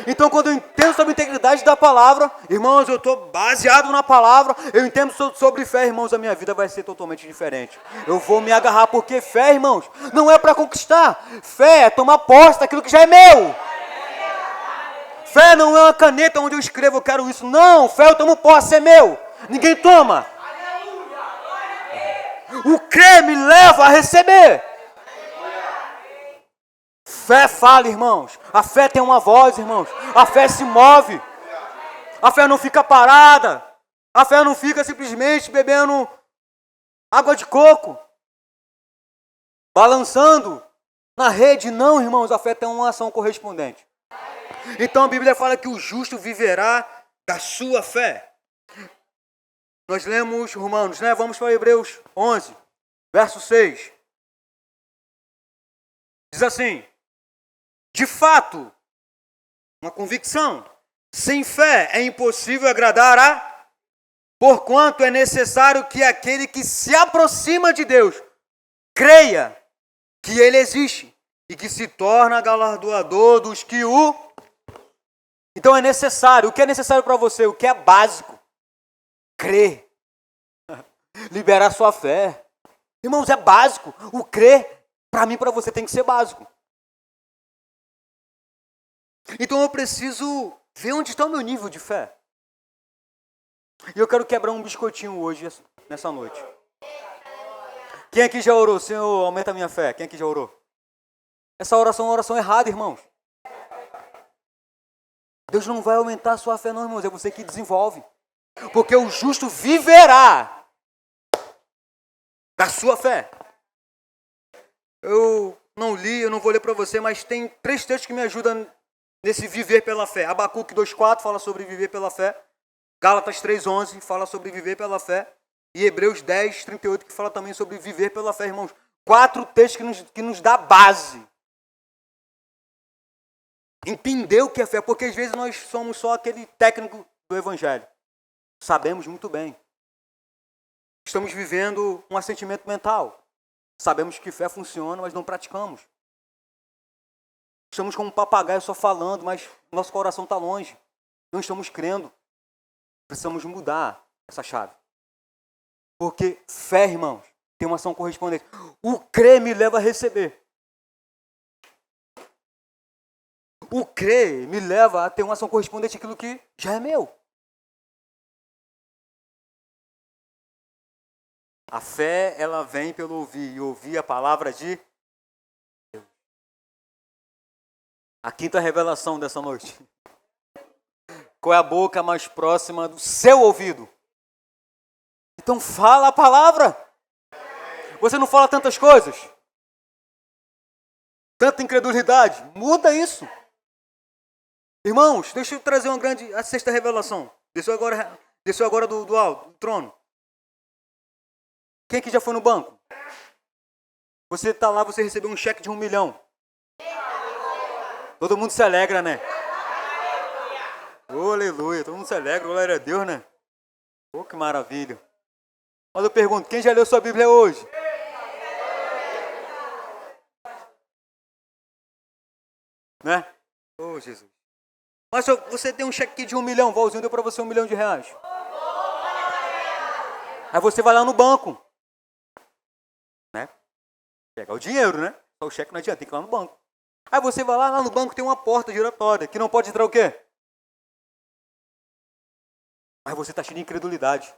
Então, quando eu entendo sobre a integridade da palavra, irmãos, eu estou baseado na palavra, eu entendo sobre fé, irmãos, a minha vida vai ser totalmente diferente. Eu vou me agarrar, porque fé, irmãos, não é para conquistar. Fé é tomar posse daquilo que já é meu. Fé não é uma caneta onde eu escrevo, eu quero isso. Não, fé eu tomo posse, é meu. Ninguém toma. O crer me leva a receber. Fé fala, irmãos. A fé tem uma voz, irmãos. A fé se move. A fé não fica parada. A fé não fica simplesmente bebendo água de coco, balançando na rede. Não, irmãos, a fé tem uma ação correspondente. Então a Bíblia fala que o justo viverá da sua fé. Nós lemos Romanos, né? Vamos para Hebreus 11, verso 6. Diz assim: de fato, uma convicção, sem fé é impossível agradar a, porquanto é necessário que aquele que se aproxima de Deus creia que Ele existe e que se torna galardoador dos que o... Então é necessário. O que é necessário para você? O que é básico? Crer. Liberar sua fé. Irmãos, é básico. O crer, para mim, para você, tem que ser básico. Então eu preciso ver onde está o meu nível de fé. E eu quero quebrar um biscoitinho hoje, nessa noite. Quem aqui já orou? Senhor, aumenta a minha fé. Quem aqui já orou? Essa oração é uma oração errada, irmãos. Deus não vai aumentar a sua fé, não, irmãos. É você que desenvolve. Porque o justo viverá da sua fé. Eu não li, eu não vou ler para você, mas tem 3 textos que me ajudam nesse viver pela fé. Abacuque 2,4 fala sobre viver pela fé. Gálatas 3,11 fala sobre viver pela fé. E Hebreus 10,38 que fala também sobre viver pela fé, irmãos. 4 textos que nos dá base. Entender o que é fé, porque às vezes nós somos só aquele técnico do evangelho. Sabemos muito bem. Estamos vivendo um assentimento mental. Sabemos que fé funciona, mas não praticamos. Estamos como um papagaio só falando, mas nosso coração está longe. Não estamos crendo. Precisamos mudar essa chave. Porque fé, irmãos, tem uma ação correspondente. O crer me leva a receber. O crer me leva a ter uma ação correspondente àquilo que já é meu. A fé, ela vem pelo ouvir, e ouvir a palavra de Deus. A quinta revelação dessa noite. Qual é a boca mais próxima do seu ouvido? Então fala a palavra. Você não fala tantas coisas? Tanta incredulidade? Muda isso. Irmãos, deixa eu trazer a 6ª revelação. Desceu agora do alto, do trono. Quem aqui já foi no banco? Você está lá, você recebeu um cheque de 1 milhão. Todo mundo se alegra, né? Oh, aleluia, todo mundo se alegra, glória a Deus, né? Oh, que maravilha. Mas eu pergunto, quem já leu sua Bíblia hoje? Né? Oh, Jesus. Mas você tem um cheque aqui de 1 milhão, o Valzinho deu para você 1 milhão de reais. Aí você vai lá no banco, né? Pegar o dinheiro, né? Só o cheque não adianta, tem que ir lá no banco. Aí você vai lá no banco tem uma porta giratória, que não pode entrar o quê? Mas você está cheio de incredulidade.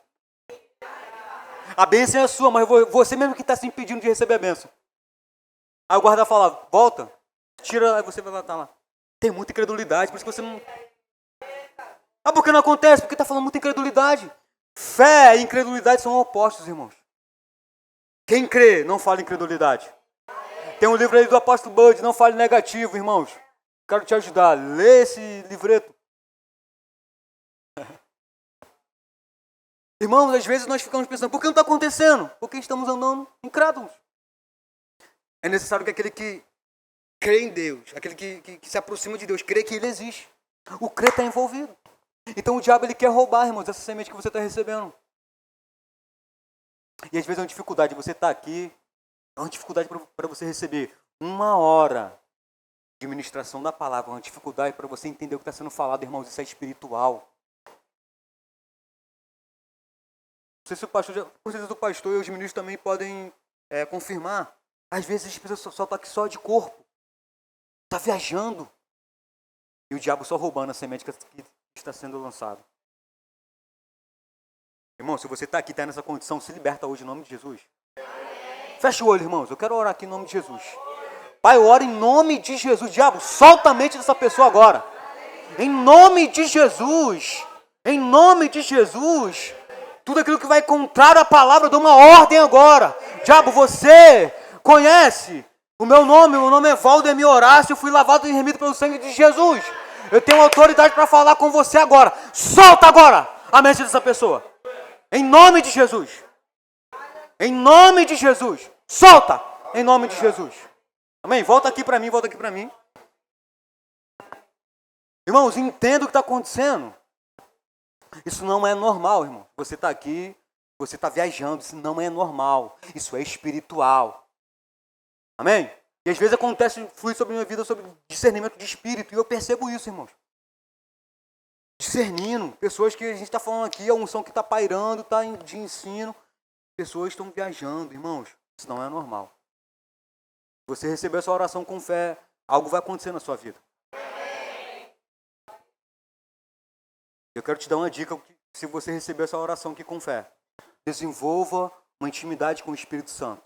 A bênção é sua, mas você mesmo que está se impedindo de receber a bênção. Aí o guarda fala, volta, tira, aí você vai lá, tá lá. Tem muita incredulidade, por isso que você não... Ah, por que não acontece? Porque está falando muita incredulidade. Fé e incredulidade são opostos, irmãos. Quem crê, não fala incredulidade. Tem um livro aí do apóstolo Bud, não fale negativo, irmãos. Quero te ajudar, lê esse livreto. Irmãos, às vezes nós ficamos pensando, por que não está acontecendo? Porque estamos andando incrédulos. É necessário que aquele que crê em Deus, aquele que se aproxima de Deus, crê que Ele existe. O crer está envolvido. Então o diabo ele quer roubar, irmãos, essa semente que você está recebendo. E às vezes é uma dificuldade, você está aqui, é uma dificuldade para você receber 1 hora de ministração da palavra, uma dificuldade para você entender o que está sendo falado, irmãos, isso é espiritual. Não sei se o pastor, com certeza o pastor e os ministros também podem confirmar. Às vezes as pessoas só estão aqui só de corpo. Está viajando. E o diabo só roubando a semente que está sendo lançada. Irmão, se você está aqui, está nessa condição, se liberta hoje em nome de Jesus. Fecha o olho, irmãos. Eu quero orar aqui em nome de Jesus. Pai, eu oro em nome de Jesus. Diabo, solta a mente dessa pessoa agora. Em nome de Jesus. Em nome de Jesus. Tudo aquilo que vai contrário à palavra, eu dou uma ordem agora. Diabo, você conhece o meu nome é Valdemir Horácio, eu fui lavado e remido pelo sangue de Jesus. Eu tenho autoridade para falar com você agora. Solta agora a mente dessa pessoa. Em nome de Jesus. Em nome de Jesus. Solta! Em nome de Jesus. Amém? Volta aqui para mim, volta aqui para mim. Irmãos, entenda o que está acontecendo. Isso não é normal, irmão. Você está aqui, você está viajando, isso não é normal. Isso é espiritual. Amém? E às vezes acontece, flui sobre a minha vida, sobre discernimento de espírito. E eu percebo isso, irmãos. Discernindo. Pessoas que a gente está falando aqui, a unção que está pairando, está de ensino. Pessoas estão viajando, irmãos. Isso não é normal. Você receber essa oração com fé, algo vai acontecer na sua vida. Eu quero te dar uma dica, se você receber essa oração aqui com fé. Desenvolva uma intimidade com o Espírito Santo.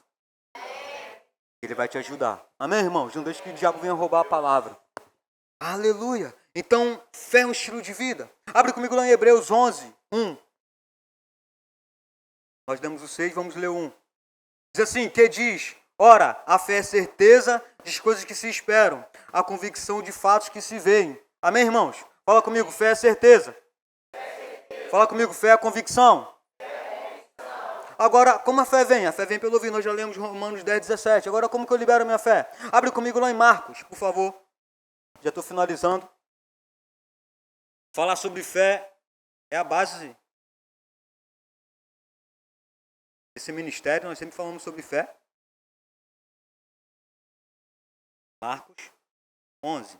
Ele vai te ajudar. Amém, irmãos? Não deixe que o diabo venha roubar a palavra. Aleluia! Então, fé é um estilo de vida. Abre comigo lá em Hebreus 11, 1. Nós demos o 6, vamos ler o 1. Diz assim, que diz, ora, a fé é certeza das coisas que se esperam, a convicção de fatos que se veem. Amém, irmãos? Fala comigo, fé é certeza. Fala comigo, fé é convicção. Agora, como a fé vem? A fé vem pelo ouvir. Nós já lemos Romanos 10, 17. Agora, como que eu libero a minha fé? Abre comigo lá em Marcos, por favor. Já estou finalizando. Falar sobre fé é a base desse ministério. Nós sempre falamos sobre fé. Marcos 11.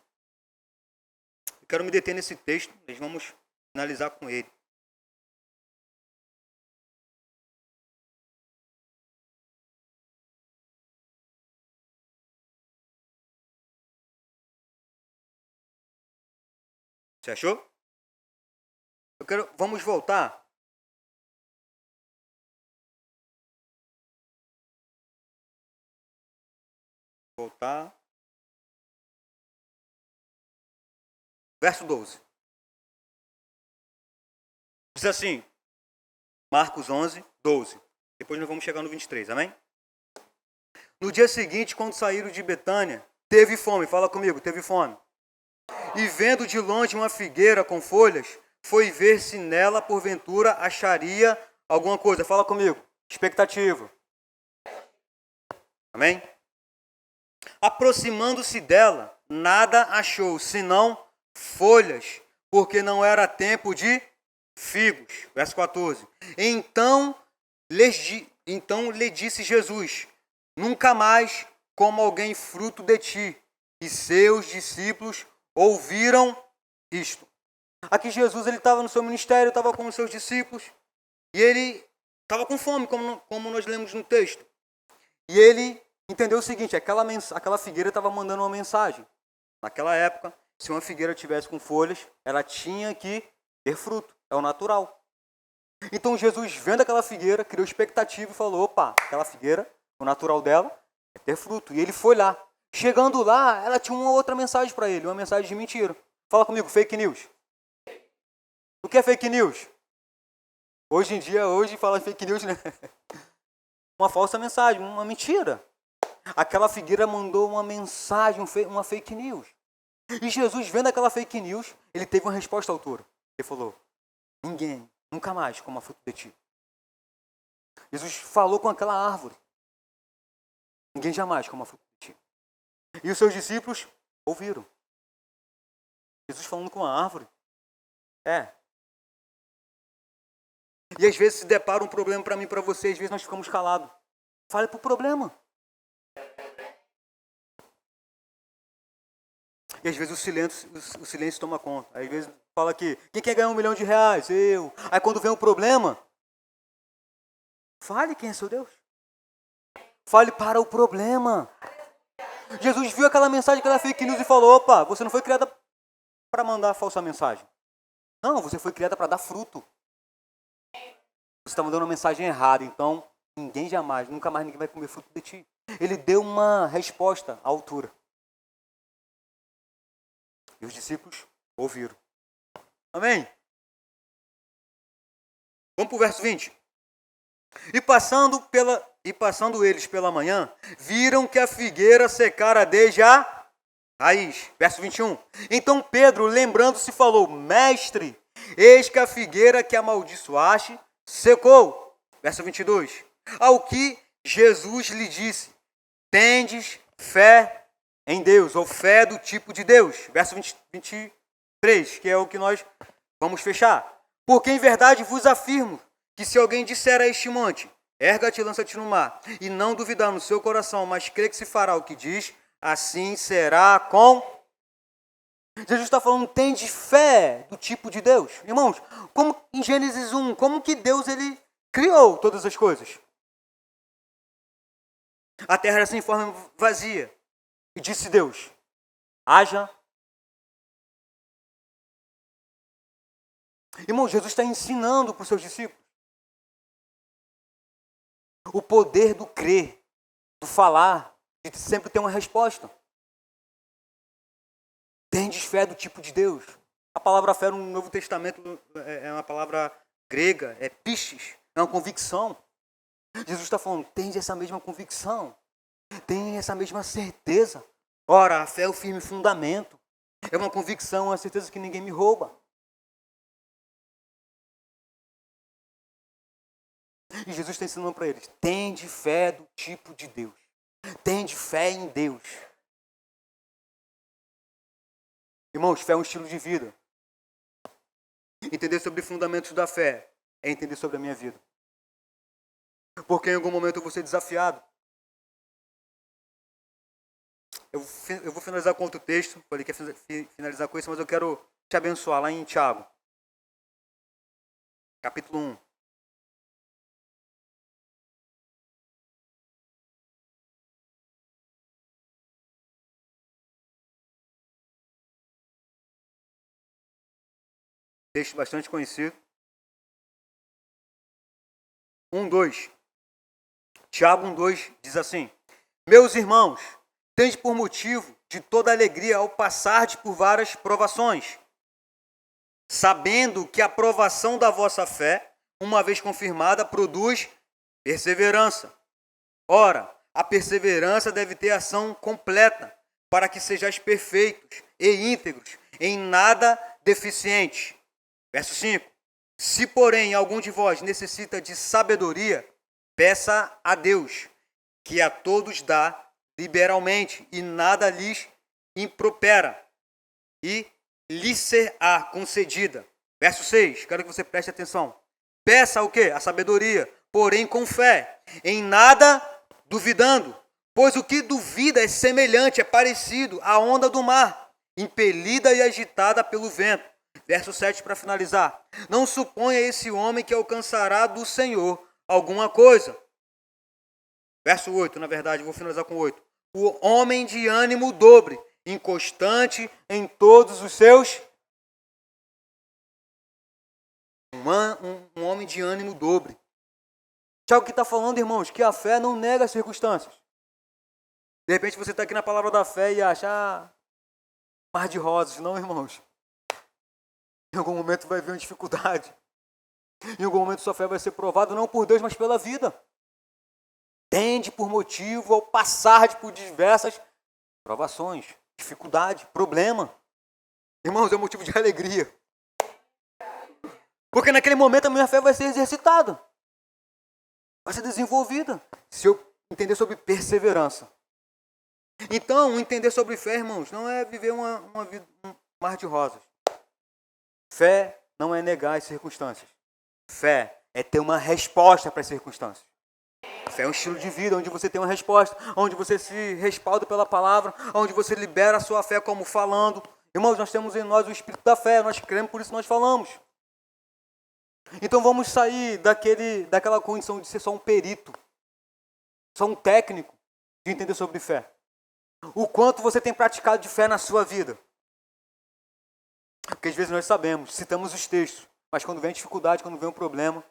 Eu quero me deter nesse texto. Nós vamos finalizar com ele. Você achou? Vamos voltar. Verso 12. Diz assim, Marcos 11, 12. Depois nós vamos chegar no 23, amém? No dia seguinte, quando saíram de Betânia, teve fome. Fala comigo, teve fome. E vendo de longe uma figueira com folhas, foi ver se nela, porventura, acharia alguma coisa. Fala comigo. Expectativa. Amém? Aproximando-se dela, nada achou, senão folhas, porque não era tempo de figos. Verso 14. Então lhe disse Jesus: nunca mais coma alguém fruto de ti. E seus discípulos ouviram isto. Aqui Jesus ele estava no seu ministério, estava com os seus discípulos, e ele estava com fome, como nós lemos no texto. E ele entendeu o seguinte, aquela figueira estava mandando uma mensagem. Naquela época, se uma figueira tivesse com folhas, ela tinha que ter fruto, é o natural. Então Jesus, vendo aquela figueira, criou expectativa e falou, opa, aquela figueira, o natural dela é ter fruto. E ele foi lá. Chegando lá, ela tinha uma outra mensagem para ele, uma mensagem de mentira. Fala comigo, fake news. O que é fake news? Hoje em dia, fala fake news, né? Uma falsa mensagem, uma mentira. Aquela figueira mandou uma mensagem, uma fake news. E Jesus, vendo aquela fake news, ele teve uma resposta à altura. Ele falou, ninguém, nunca mais coma fruto de ti. Jesus falou com aquela árvore. Ninguém jamais coma fruto de ti. E os seus discípulos ouviram. Jesus falando com a árvore. E às vezes se depara um problema para mim e para você, às vezes nós ficamos calados. Fale para o problema. E às vezes o silêncio toma conta. Às vezes fala aqui, quem quer ganhar R$1 milhão? Eu. Aí quando vem um problema, fale quem é seu Deus. Fale para o problema. Jesus viu aquela mensagem, aquela fake news e falou, opa, você não foi criada para mandar falsa mensagem. Não, você foi criada para dar fruto. Você está mandando uma mensagem errada, então ninguém jamais, nunca mais ninguém vai comer fruto de ti. Ele deu uma resposta à altura. E os discípulos ouviram. Amém? Vamos para o verso 20. E passando eles pela manhã, viram que a figueira secara desde a raiz. Verso 21. Então Pedro, lembrando-se, falou, mestre, eis que a figueira que amaldiçoaste secou. Verso 22. Ao que Jesus lhe disse, tendes fé em Deus, ou fé do tipo de Deus. Verso 23, que é o que nós vamos fechar. Porque em verdade vos afirmo que se alguém disser a este monte, erga-te e lança-te no mar, e não duvidar no seu coração, mas crê que se fará o que diz, assim será com... Jesus está falando, tem de fé do tipo de Deus. Irmãos, como em Gênesis 1, como que Deus ele criou todas as coisas? A terra era sem forma vazia. E disse Deus, haja. Irmão, Jesus está ensinando para os seus discípulos o poder do crer, do falar, de sempre ter uma resposta. Tendes fé do tipo de Deus. A palavra fé no Novo Testamento é uma palavra grega, é pistis, é uma convicção. Jesus está falando, tende essa mesma convicção, tem essa mesma certeza. Ora, a fé é o firme fundamento, é uma convicção, uma certeza que ninguém me rouba. E Jesus está ensinando para eles, tende fé do tipo de Deus, tende fé em Deus. Irmãos, fé é um estilo de vida. Entender sobre fundamentos da fé é entender sobre a minha vida. Porque em algum momento eu vou ser desafiado. Eu vou finalizar com outro texto. Falei que ia finalizar com isso, mas eu quero te abençoar lá em Tiago. Capítulo 1. Texto bastante conhecido. 1:2. Tiago 1:2 diz assim: meus irmãos, tende por motivo de toda alegria ao passardes por várias provações, sabendo que a provação da vossa fé, uma vez confirmada, produz perseverança. Ora, a perseverança deve ter ação completa, para que sejais perfeitos e íntegros, em nada deficientes. Verso 5. Se, porém, algum de vós necessita de sabedoria, peça a Deus, que a todos dá liberalmente, e nada lhes impropera, e lhe será concedida. Verso 6, quero que você preste atenção. Peça o quê? A sabedoria, porém com fé, em nada duvidando, pois o que duvida é semelhante, é parecido à onda do mar, impelida e agitada pelo vento. Verso 7 para finalizar. Não suponha esse homem que alcançará do Senhor alguma coisa. Verso 8, na verdade, vou finalizar com 8. O homem de ânimo dobre, inconstante em todos os seus. Um homem de ânimo dobre. Tiago que está falando, irmãos, que a fé não nega as circunstâncias. De repente você está aqui na palavra da fé e acha mar de rosas. Não, irmãos. Em algum momento vai vir uma dificuldade. Em algum momento sua fé vai ser provada não por Deus, mas pela vida. Tende por motivo ao passar por diversas provações, dificuldade, problema. Irmãos, é motivo de alegria. Porque naquele momento a minha fé vai ser exercitada. Vai ser desenvolvida. Se eu entender sobre perseverança. Então, entender sobre fé, irmãos, não é viver uma vida, um mar de rosas. Fé não é negar as circunstâncias. Fé é ter uma resposta para as circunstâncias. Fé é um estilo de vida onde você tem uma resposta, onde você se respalda pela palavra, onde você libera a sua fé como falando. Irmãos, nós temos em nós o espírito da fé, nós cremos, por isso nós falamos. Então vamos sair daquela condição de ser só um perito, só um técnico de entender sobre fé. O quanto você tem praticado de fé na sua vida. Porque às vezes nós sabemos, citamos os textos, mas quando vem a dificuldade, quando vem um problema,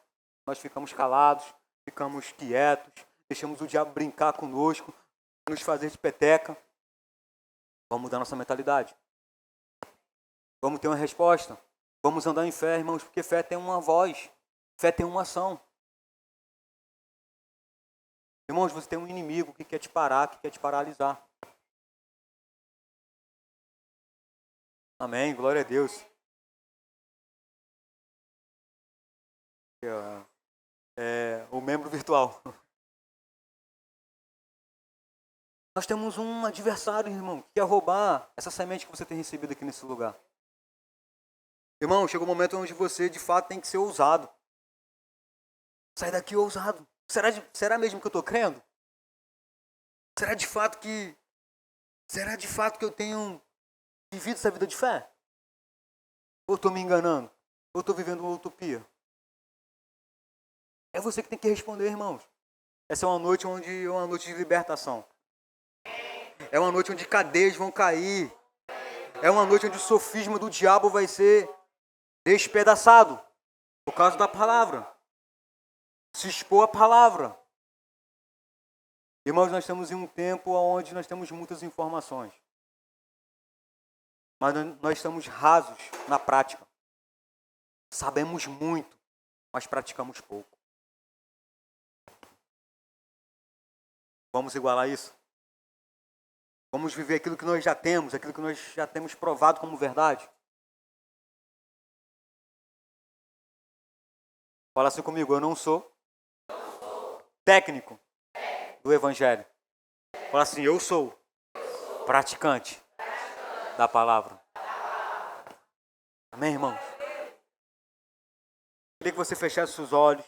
nós ficamos calados, ficamos quietos, deixamos o diabo brincar conosco, nos fazer de peteca. Vamos mudar nossa mentalidade. Vamos ter uma resposta. Vamos andar em fé, irmãos, porque fé tem uma voz, fé tem uma ação. Irmãos, você tem um inimigo que quer te parar, que quer te paralisar. Amém, glória a Deus. O membro virtual. Nós temos um adversário, irmão, que quer roubar essa semente que você tem recebido aqui nesse lugar. Irmão, chega um momento onde você, de fato, tem que ser ousado. Sai daqui ousado. Será mesmo que eu estou crendo? Será de fato que eu tenho vivido essa vida de fé? Ou estou me enganando? Ou estou vivendo uma utopia? É você que tem que responder, irmãos. Essa é uma noite de libertação. É uma noite onde cadeias vão cair. É uma noite onde o sofisma do diabo vai ser despedaçado por causa da palavra. Se expor à palavra. Irmãos, nós estamos em um tempo onde nós temos muitas informações. Mas nós estamos rasos na prática. Sabemos muito, mas praticamos pouco. Vamos igualar isso? Vamos viver aquilo que nós já temos, aquilo que nós já temos provado como verdade? Fala assim comigo, eu não sou técnico do Evangelho. Fala assim, eu sou praticante da palavra. Amém, irmãos? Queria que você fechasse seus olhos.